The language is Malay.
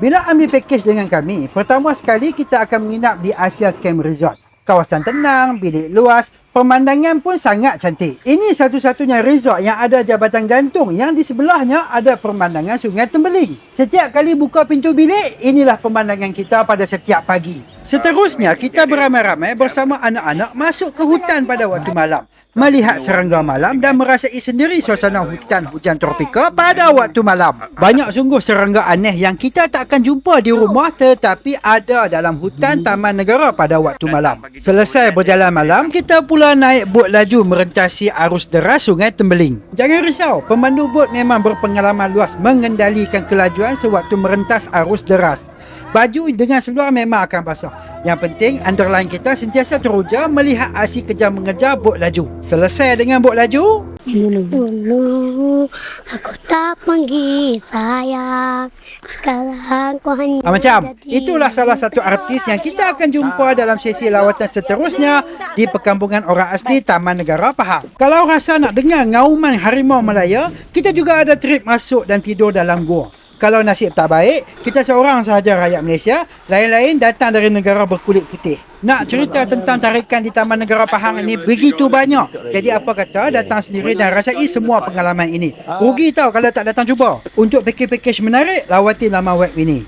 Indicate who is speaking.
Speaker 1: Bila ambil pakej dengan kami, pertama sekali kita akan menginap di Asia Camp Resort. Kawasan tenang, bilik luas, pemandangan pun sangat cantik. Ini satu-satunya resort yang ada jabatan gantung yang di sebelahnya ada pemandangan Sungai Tembeling. Setiap kali buka pintu bilik, inilah pemandangan kita pada setiap pagi. Seterusnya, kita beramai-ramai bersama anak-anak masuk ke hutan pada waktu malam. Melihat serangga malam dan merasai sendiri suasana hutan hujan tropika pada waktu malam. Banyak sungguh serangga aneh yang kita tak akan jumpa di rumah tetapi ada dalam hutan Taman Negara pada waktu malam. Selesai berjalan malam, kita pula naik bot laju merentasi arus deras Sungai Tembeling. Jangan risau, pemandu bot memang berpengalaman luas mengendalikan kelajuan sewaktu merentas arus deras. Baju dengan seluar memang akan basah. Yang penting, underline kita sentiasa teruja melihat aksi kejar mengejar bot laju. Selesai dengan bot laju,
Speaker 2: Dulu aku tak panggil sayang, sekarang kau hanya
Speaker 1: macam
Speaker 2: jadi
Speaker 1: itulah salah satu artis yang kita akan jumpa dalam sesi lawatan seterusnya di perkampungan orang asli Taman Negara Pahang. Kalau rasa nak dengar ngauman harimau Malaya, kita juga ada trip masuk dan tidur dalam gua. Kalau nasib tak baik, kita seorang sahaja rakyat Malaysia, lain-lain datang dari negara berkulit putih. Nak cerita tentang tarikan di Taman Negara Pahang ini begitu banyak. Jadi apa kata datang sendiri dan rasai semua pengalaman ini. Rugi tau kalau tak datang cuba. Untuk pakej-pakej menarik, lawati laman web ini.